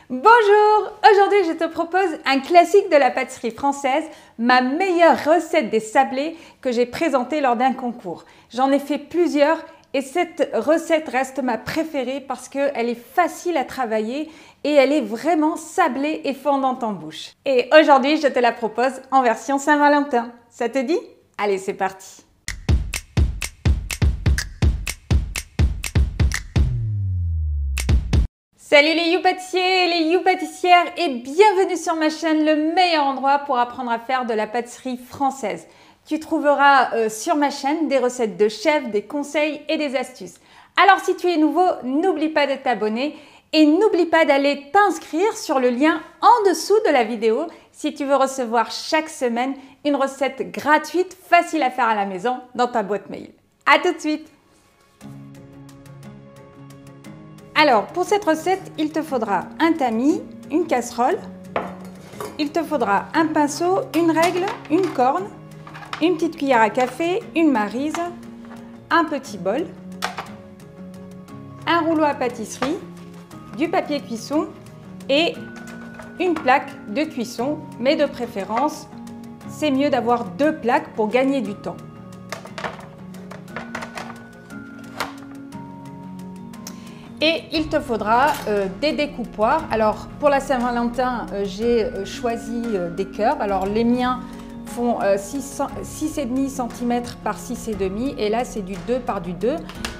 Bonjour! Aujourd'hui, je te propose un classique de la pâtisserie française, ma meilleure recette des sablés que j'ai présentée lors d'un concours. J'en ai fait plusieurs et cette recette reste ma préférée parce qu'elle est facile à travailler et elle est vraiment sablée et fondante en bouche. Et aujourd'hui, je te la propose en version Saint-Valentin. Ça te dit? Allez, c'est parti! Salut les You-pâtissiers et les You-pâtissières et bienvenue sur ma chaîne, le meilleur endroit pour apprendre à faire de la pâtisserie française. Tu trouveras sur ma chaîne des recettes de chefs, des conseils et des astuces. Alors si tu es nouveau, n'oublie pas de t'abonner et n'oublie pas d'aller t'inscrire sur le lien en dessous de la vidéo si tu veux recevoir chaque semaine une recette gratuite, facile à faire à la maison dans ta boîte mail. À tout de suite! Alors, pour cette recette, il te faudra un tamis, une casserole, il te faudra un pinceau, une règle, une corne, une petite cuillère à café, une maryse, un petit bol, un rouleau à pâtisserie, du papier cuisson et une plaque de cuisson, mais de préférence, c'est mieux d'avoir 2 plaques pour gagner du temps. Et il te faudra des découpoirs. Alors pour la Saint-Valentin, j'ai choisi des cœurs. Alors les miens font 6,5 cm par 6,5 et là c'est du 2 par du 2.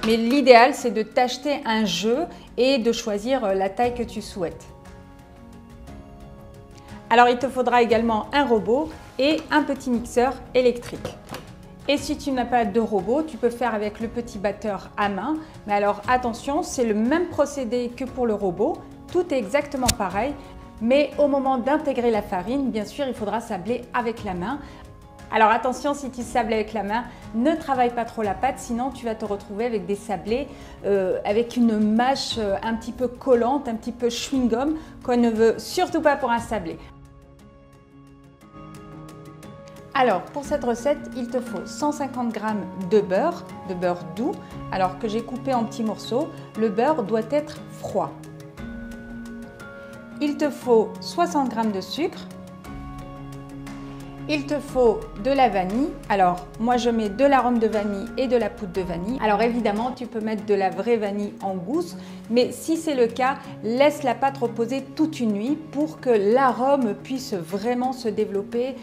Mais l'idéal c'est de t'acheter un jeu et de choisir la taille que tu souhaites. Alors il te faudra également un robot et un petit mixeur électrique. Et si tu n'as pas de robot, tu peux faire avec le petit batteur à main. Mais alors attention, c'est le même procédé que pour le robot. Tout est exactement pareil. Mais au moment d'intégrer la farine, bien sûr, il faudra sabler avec la main. Alors attention, si tu sables avec la main, ne travaille pas trop la pâte, sinon tu vas te retrouver avec des sablés avec une mâche un petit peu collante, un petit peu chewing-gum, qu'on ne veut surtout pas pour un sablé. Alors pour cette recette, il te faut 150 g de beurre doux, alors que j'ai coupé en petits morceaux. Le beurre doit être froid. Il te faut 60 g de sucre. Il te faut de la vanille. Alors moi je mets de l'arôme de vanille et de la poudre de vanille. Alors évidemment tu peux mettre de la vraie vanille en gousse, mais si c'est le cas, laisse la pâte reposer toute une nuit pour que l'arôme puisse vraiment se développer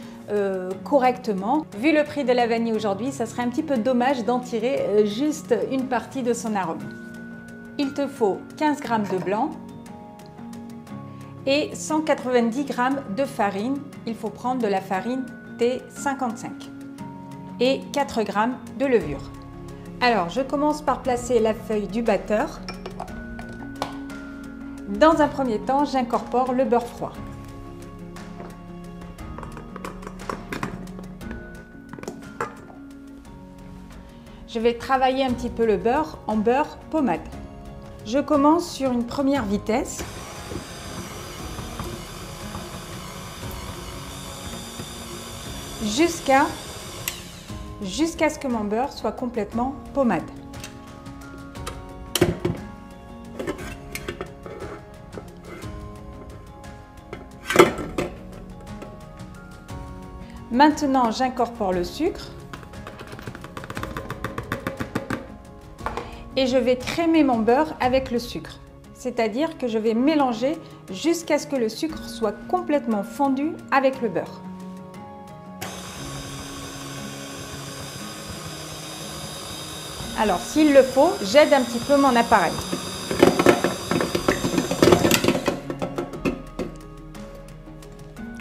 correctement. Vu le prix de la vanille aujourd'hui, ça serait un petit peu dommage d'en tirer juste une partie de son arôme. Il te faut 15 g de blanc et 190 g de farine. Il faut prendre de la farine T55 et 4 g de levure. Alors, je commence par placer la feuille du batteur. Dans un premier temps, j'incorpore le beurre froid. Je vais travailler un petit peu le beurre en beurre pommade. Je commence sur une première vitesse. Jusqu'à ce que mon beurre soit complètement pommade. Maintenant, j'incorpore le sucre et je vais crémer mon beurre avec le sucre. C'est-à-dire que je vais mélanger jusqu'à ce que le sucre soit complètement fondu avec le beurre. Alors, s'il le faut, j'aide un petit peu mon appareil.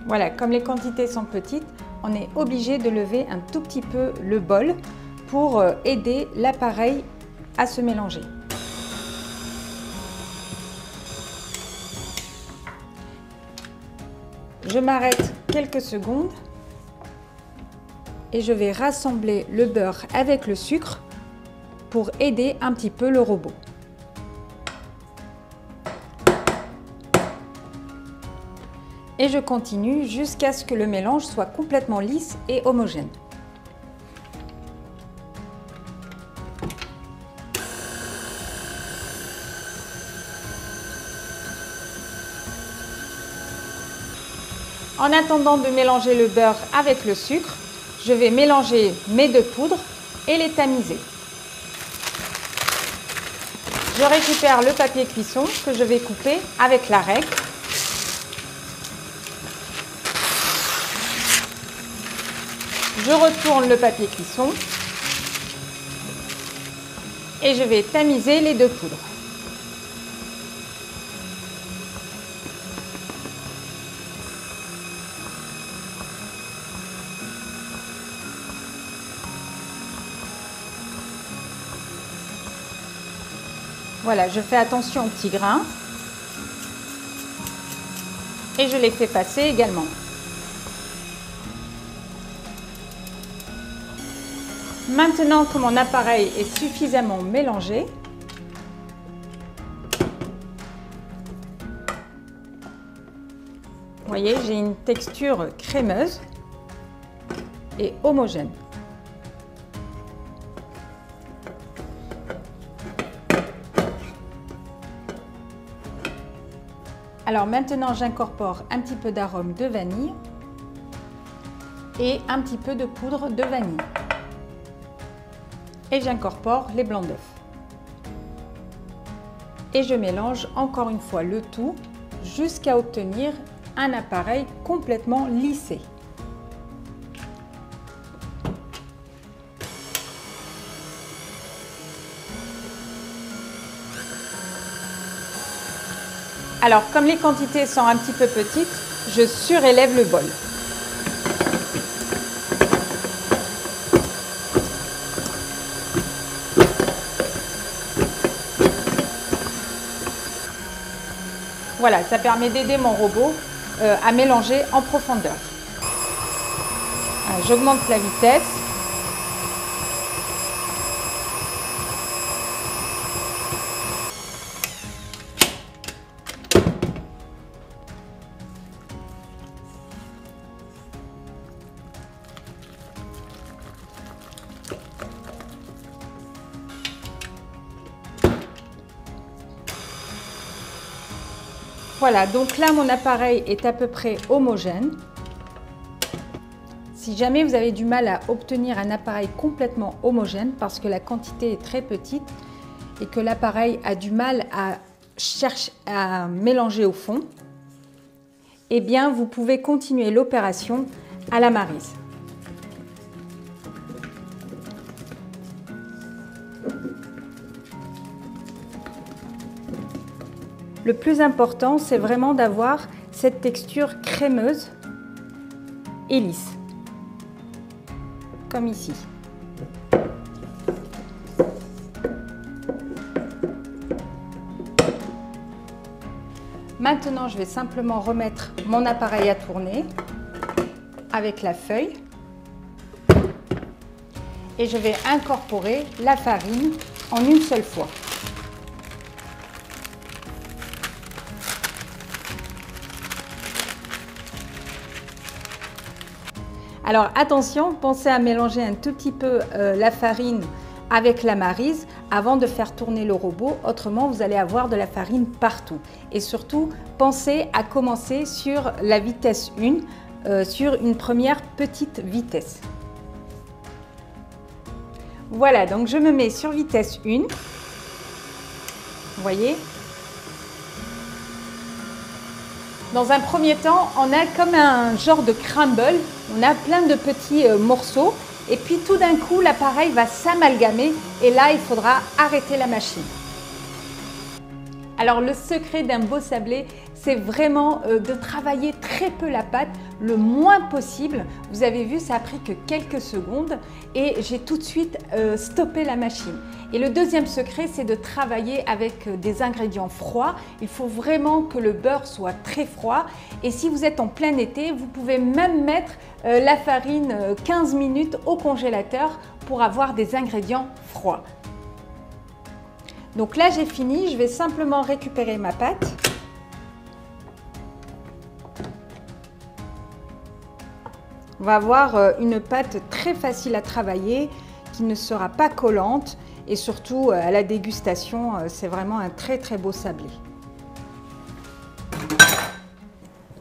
Voilà, comme les quantités sont petites, on est obligé de lever un tout petit peu le bol pour aider l'appareil à se mélanger. Je m'arrête quelques secondes et je vais rassembler le beurre avec le sucre pour aider un petit peu le robot. Et je continue jusqu'à ce que le mélange soit complètement lisse et homogène. En attendant de mélanger le beurre avec le sucre, je vais mélanger mes 2 poudres et les tamiser. Je récupère le papier cuisson que je vais couper avec la règle. Je retourne le papier cuisson et je vais tamiser les 2 poudres. Voilà, je fais attention aux petits grains et je les fais passer également. Maintenant que mon appareil est suffisamment mélangé, vous voyez, j'ai une texture crémeuse et homogène. Alors maintenant, j'incorpore un petit peu d'arôme de vanille et un petit peu de poudre de vanille. Et j'incorpore les blancs d'œufs. Et je mélange encore une fois le tout jusqu'à obtenir un appareil complètement lissé. Alors, comme les quantités sont un petit peu petites, je surélève le bol. Voilà, ça permet d'aider mon robot à mélanger en profondeur. J'augmente la vitesse. Voilà, donc là mon appareil est à peu près homogène. Si jamais vous avez du mal à obtenir un appareil complètement homogène parce que la quantité est très petite et que l'appareil a du mal à mélanger au fond, eh bien vous pouvez continuer l'opération à la maryse. Le plus important, c'est vraiment d'avoir cette texture crémeuse et lisse, comme ici. Maintenant, je vais simplement remettre mon appareil à tourner avec la feuille et je vais incorporer la farine en une seule fois. Alors attention, pensez à mélanger un tout petit peu la farine avec la maryse avant de faire tourner le robot, autrement vous allez avoir de la farine partout. Et surtout, pensez à commencer sur la vitesse 1, sur une première petite vitesse. Voilà, donc je me mets sur vitesse 1, vous voyez. Dans un premier temps, on a comme un genre de crumble, on a plein de petits morceaux et puis tout d'un coup l'appareil va s'amalgamer et là il faudra arrêter la machine. Alors le secret d'un beau sablé, c'est vraiment de travailler très peu la pâte, le moins possible. Vous avez vu, ça a pris que quelques secondes et j'ai tout de suite stoppé la machine. Et le deuxième secret, c'est de travailler avec des ingrédients froids. Il faut vraiment que le beurre soit très froid. Et si vous êtes en plein été, vous pouvez même mettre la farine 15 minutes au congélateur pour avoir des ingrédients froids. Donc là, j'ai fini. Je vais simplement récupérer ma pâte. On va avoir une pâte très facile à travailler, qui ne sera pas collante et surtout à la dégustation, c'est vraiment un très très beau sablé.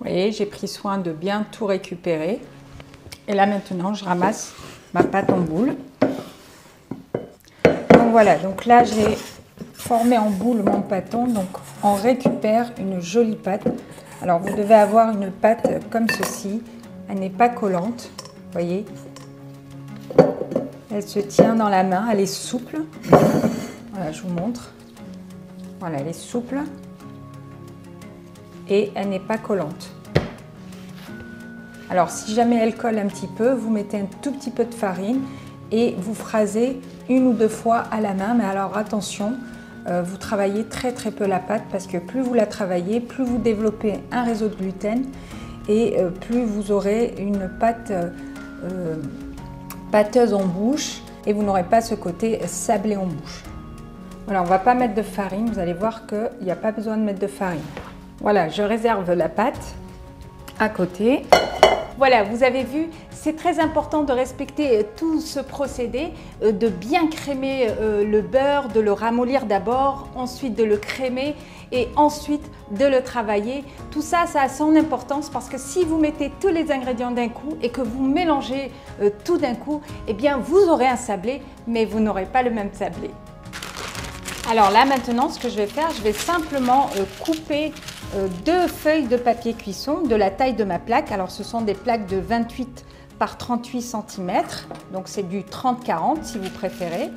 Vous voyez, j'ai pris soin de bien tout récupérer. Et là maintenant, je ramasse ma pâte en boule. Donc voilà, donc là j'ai formé en boule mon pâton. Donc on récupère une jolie pâte. Alors vous devez avoir une pâte comme ceci. Elle n'est pas collante, vous voyez. Elle se tient dans la main, elle est souple. Voilà, je vous montre. Voilà, elle est souple. Et elle n'est pas collante. Alors si jamais elle colle un petit peu, vous mettez un tout petit peu de farine et vous phrasez une ou deux fois à la main. Mais alors attention, vous travaillez très peu la pâte parce que plus vous la travaillez, plus vous développez un réseau de gluten et plus vous aurez une pâte pâteuse en bouche et vous n'aurez pas ce côté sablé en bouche. Voilà, on ne va pas mettre de farine, vous allez voir qu'il n'y a pas besoin de mettre de farine. Voilà, je réserve la pâte à côté. Voilà, vous avez vu, c'est très important de respecter tout ce procédé, de bien crémer le beurre, de le ramollir d'abord, ensuite de le crémer et ensuite de le travailler. Tout ça, ça a son importance parce que si vous mettez tous les ingrédients d'un coup et que vous mélangez tout d'un coup, eh bien vous aurez un sablé, mais vous n'aurez pas le même sablé. Alors là maintenant, ce que je vais faire, je vais simplement couper deux feuilles de papier cuisson de la taille de ma plaque. Alors ce sont des plaques de 28 par 38 cm, donc c'est du 30-40 si vous préférez.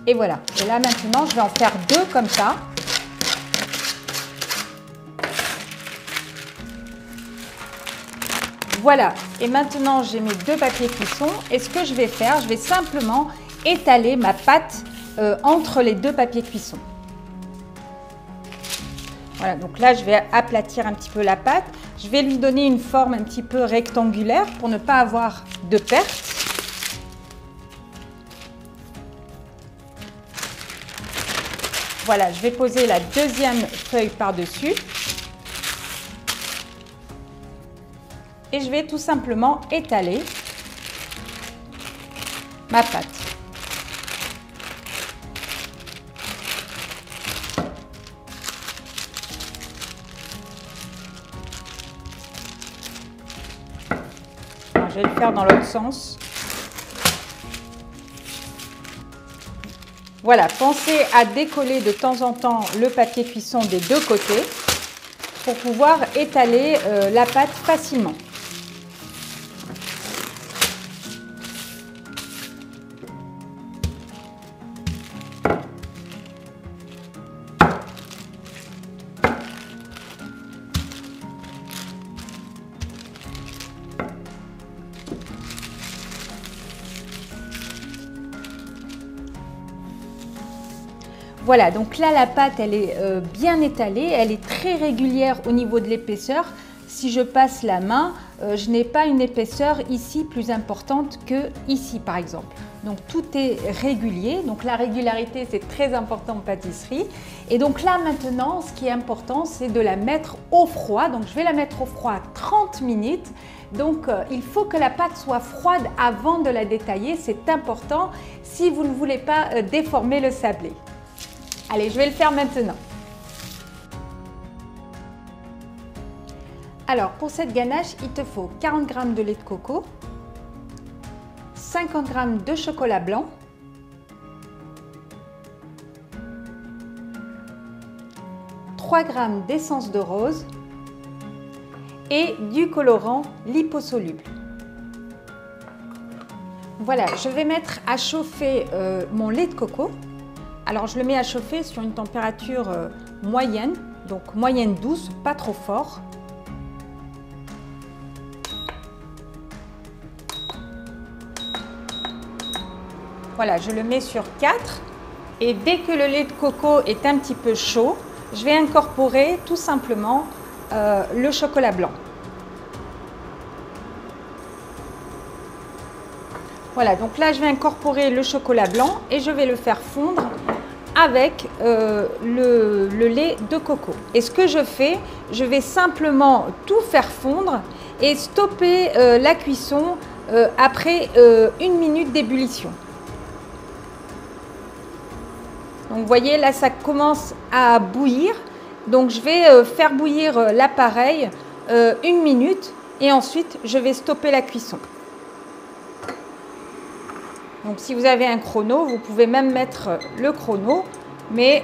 Et voilà, et là maintenant je vais en faire deux comme ça. Voilà, et maintenant j'ai mes deux papiers cuisson et ce que je vais faire, je vais simplement étaler ma pâte entre les deux papiers cuisson. Voilà, donc là je vais aplatir un petit peu la pâte. Je vais lui donner une forme un petit peu rectangulaire pour ne pas avoir de perte. Voilà, je vais poser la deuxième feuille par-dessus. Et je vais tout simplement étaler ma pâte. Je vais le faire dans l'autre sens. Voilà, pensez à décoller de temps en temps le papier cuisson des deux côtés pour pouvoir étaler la pâte facilement. Voilà, donc là la pâte elle est bien étalée, elle est très régulière au niveau de l'épaisseur. Si je passe la main, je n'ai pas une épaisseur ici plus importante que ici par exemple. Donc tout est régulier, donc la régularité c'est très important en pâtisserie. Et donc là maintenant ce qui est important c'est de la mettre au froid, donc je vais la mettre au froid 30 minutes. Donc il faut que la pâte soit froide avant de la détailler, c'est important si vous ne voulez pas déformer le sablé. Allez, je vais le faire maintenant. Alors, pour cette ganache, il te faut 40 g de lait de coco, 50 g de chocolat blanc, 3 g d'essence de rose et du colorant liposoluble. Voilà, je vais mettre à chauffer mon lait de coco. Alors je le mets à chauffer sur une température moyenne, donc moyenne douce, pas trop fort. Voilà, je le mets sur 4 et dès que le lait de coco est un petit peu chaud, je vais incorporer tout simplement le chocolat blanc. Voilà, donc là je vais incorporer le chocolat blanc et je vais le faire fondre avec le lait de coco. Et ce que je fais, je vais simplement tout faire fondre et stopper la cuisson après 1 minute d'ébullition. Donc vous voyez là ça commence à bouillir, donc je vais faire bouillir l'appareil 1 minute et ensuite je vais stopper la cuisson. Donc si vous avez un chrono, vous pouvez même mettre le chrono, mais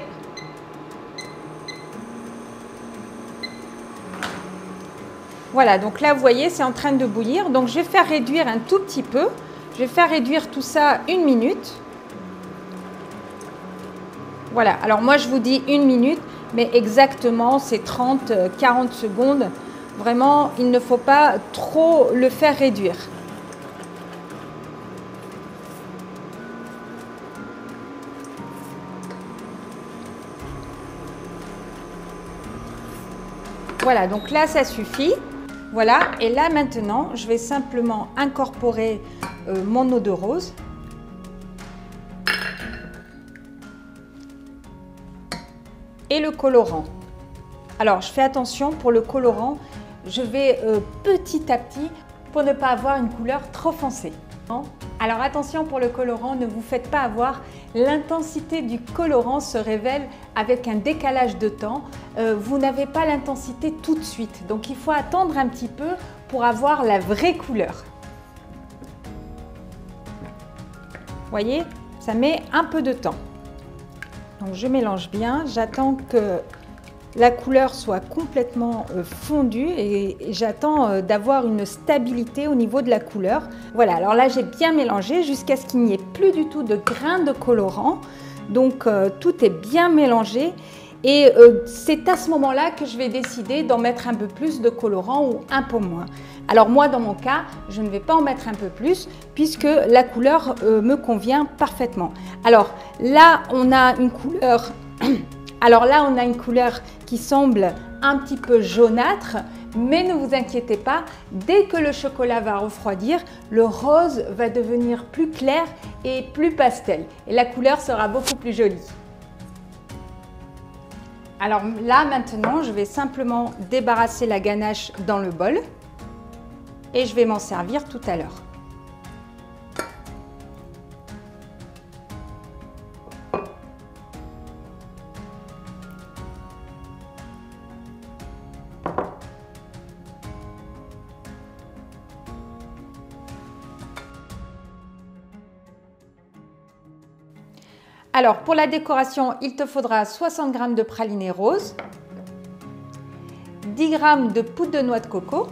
voilà, donc là vous voyez c'est en train de bouillir, donc je vais faire réduire un tout petit peu, je vais faire réduire tout ça 1 minute. Voilà, alors moi je vous dis 1 minute, mais exactement c'est 30-40 secondes. Vraiment, il ne faut pas trop le faire réduire. Voilà, donc là ça suffit. Voilà, et là maintenant je vais simplement incorporer mon eau de rose. Et le colorant. Alors je fais attention pour le colorant, je vais petit à petit pour ne pas avoir une couleur trop foncée. Alors attention pour le colorant, ne vous faites pas avoir, l'intensité du colorant se révèle avec un décalage de temps. Vous n'avez pas l'intensité tout de suite, donc il faut attendre un petit peu pour avoir la vraie couleur. Vous voyez, ça met un peu de temps. Donc je mélange bien, j'attends que la couleur soit complètement fondue et j'attends d'avoir une stabilité au niveau de la couleur. Voilà, alors là j'ai bien mélangé jusqu'à ce qu'il n'y ait plus du tout de grains de colorant. Donc tout est bien mélangé et c'est à ce moment-là que je vais décider d'en mettre un peu plus de colorant ou un peu moins. Alors moi dans mon cas, je ne vais pas en mettre un peu plus puisque la couleur me convient parfaitement. Alors là on a une couleur... Alors là, on a une couleur qui semble un petit peu jaunâtre, mais ne vous inquiétez pas, dès que le chocolat va refroidir, le rose va devenir plus clair et plus pastel. Et la couleur sera beaucoup plus jolie. Alors là, maintenant, je vais simplement débarrasser la ganache dans le bol et je vais m'en servir tout à l'heure. Alors pour la décoration, il te faudra 60 g de praliné rose, 10 g de poudre de noix de coco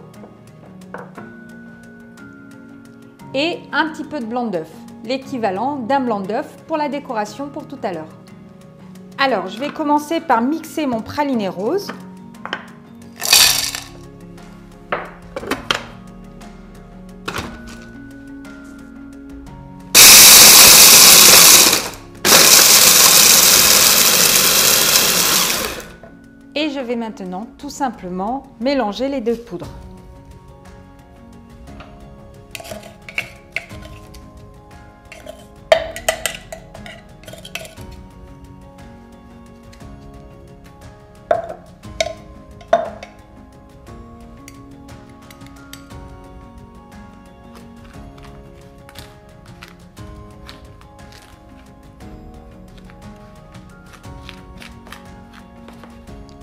et un petit peu de blanc d'œuf, l'équivalent d'un blanc d'œuf pour la décoration pour tout à l'heure. Alors je vais commencer par mixer mon praliné rose. Et je vais maintenant tout simplement mélanger les deux poudres.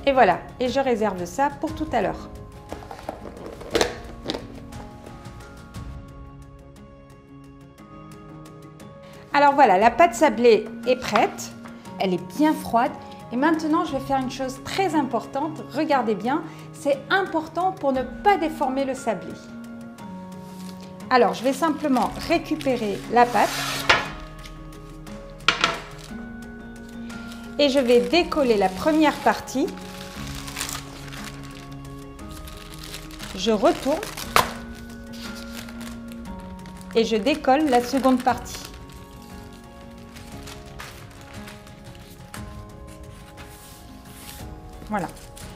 Et voilà, et je réserve ça pour tout à l'heure. Alors voilà, la pâte sablée est prête, elle est bien froide. Et maintenant, je vais faire une chose très importante, regardez bien, c'est important pour ne pas déformer le sablé. Alors, je vais simplement récupérer la pâte et je vais décoller la première partie. Je retourne et je décolle la seconde partie. Voilà.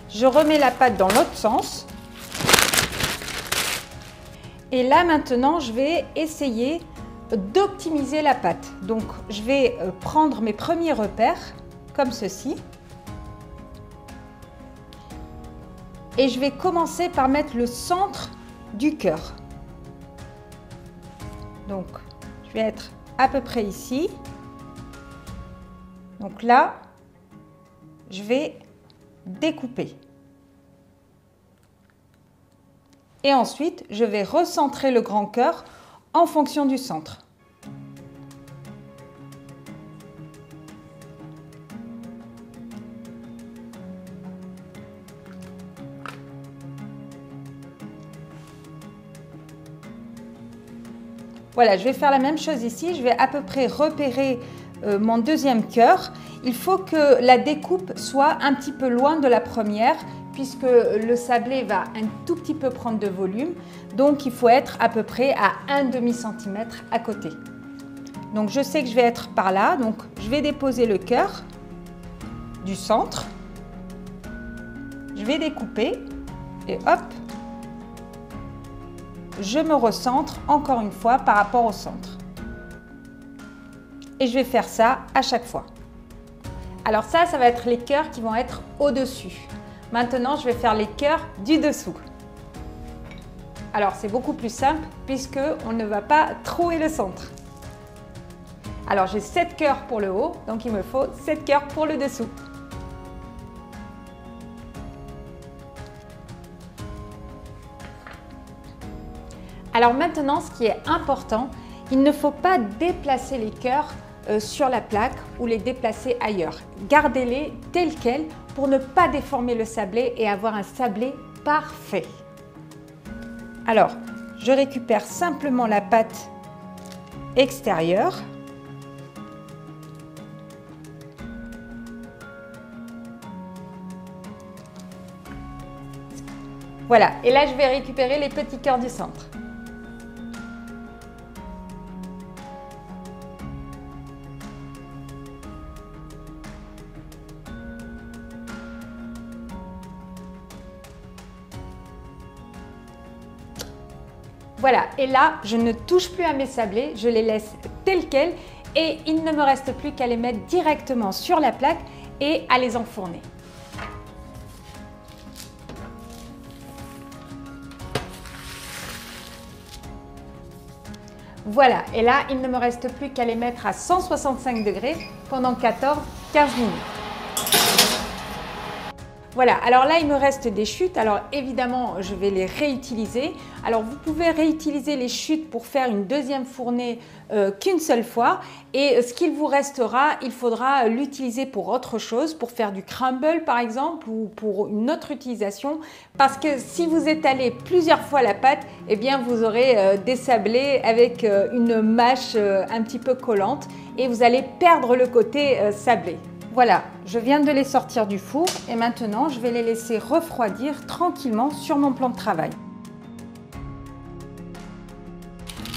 Je remets la pâte dans l'autre sens. Et là maintenant, je vais essayer d'optimiser la pâte. Donc, je vais prendre mes premiers repères comme ceci. Et je vais commencer par mettre le centre du cœur. Donc, je vais être à peu près ici. Donc là, je vais découper. Et ensuite, je vais recentrer le grand cœur en fonction du centre. Voilà, je vais faire la même chose ici. Je vais à peu près repérer mon deuxième cœur. Il faut que la découpe soit un petit peu loin de la première puisque le sablé va un tout petit peu prendre de volume. Donc, il faut être à peu près à 1/2 centimètre à côté. Donc, je sais que je vais être par là. Donc, je vais déposer le cœur du centre. Je vais découper et hop, je me recentre encore une fois par rapport au centre. Et je vais faire ça à chaque fois. Alors ça va être les cœurs qui vont être au-dessus. Maintenant, je vais faire les cœurs du dessous. Alors c'est beaucoup plus simple puisque on ne va pas trouer le centre. Alors j'ai 7 cœurs pour le haut, donc il me faut 7 cœurs pour le dessous. Alors maintenant, ce qui est important, il ne faut pas déplacer les cœurs sur la plaque ou les déplacer ailleurs. Gardez-les tels quels pour ne pas déformer le sablé et avoir un sablé parfait. Alors, je récupère simplement la pâte extérieure. Voilà, et là je vais récupérer les petits cœurs du centre. Voilà, et là, je ne touche plus à mes sablés, je les laisse tels quels et il ne me reste plus qu'à les mettre directement sur la plaque et à les enfourner. Voilà, et là, il ne me reste plus qu'à les mettre à 165 degrés pendant 14-15 minutes. Voilà, alors là, il me reste des chutes. Alors évidemment, je vais les réutiliser. Alors vous pouvez réutiliser les chutes pour faire une deuxième fournée qu'une seule fois. Et ce qu'il vous restera, il faudra l'utiliser pour autre chose, pour faire du crumble par exemple ou pour une autre utilisation. Parce que si vous étalez plusieurs fois la pâte, eh bien vous aurez des sablés avec une mâche un petit peu collante et vous allez perdre le côté sablé. Voilà, je viens de les sortir du four et maintenant je vais les laisser refroidir tranquillement sur mon plan de travail.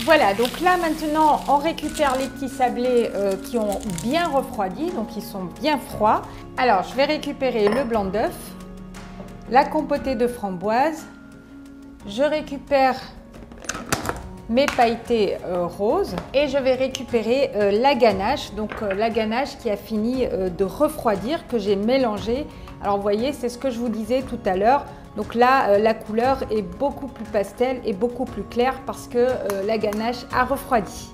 Voilà, donc là maintenant on récupère les petits sablés qui ont bien refroidi, donc ils sont bien froids. Alors je vais récupérer le blanc d'œuf, la compotée de framboise, je récupère mes pailletés roses et je vais récupérer la ganache, donc la ganache qui a fini de refroidir, que j'ai mélangé. Alors vous voyez, c'est ce que je vous disais tout à l'heure. Donc là, la couleur est beaucoup plus pastel et beaucoup plus claire parce que la ganache a refroidi.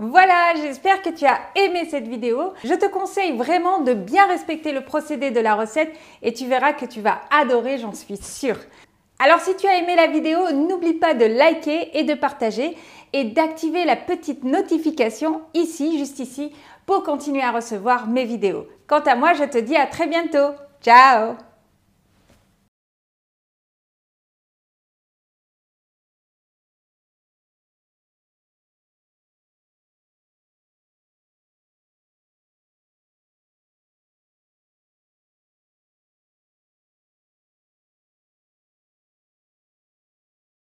Voilà, j'espère que tu as aimé cette vidéo. Je te conseille vraiment de bien respecter le procédé de la recette et tu verras que tu vas adorer, j'en suis sûre. Alors si tu as aimé la vidéo, n'oublie pas de liker et de partager et d'activer la petite notification ici, juste ici, pour continuer à recevoir mes vidéos. Quant à moi, je te dis à très bientôt. Ciao!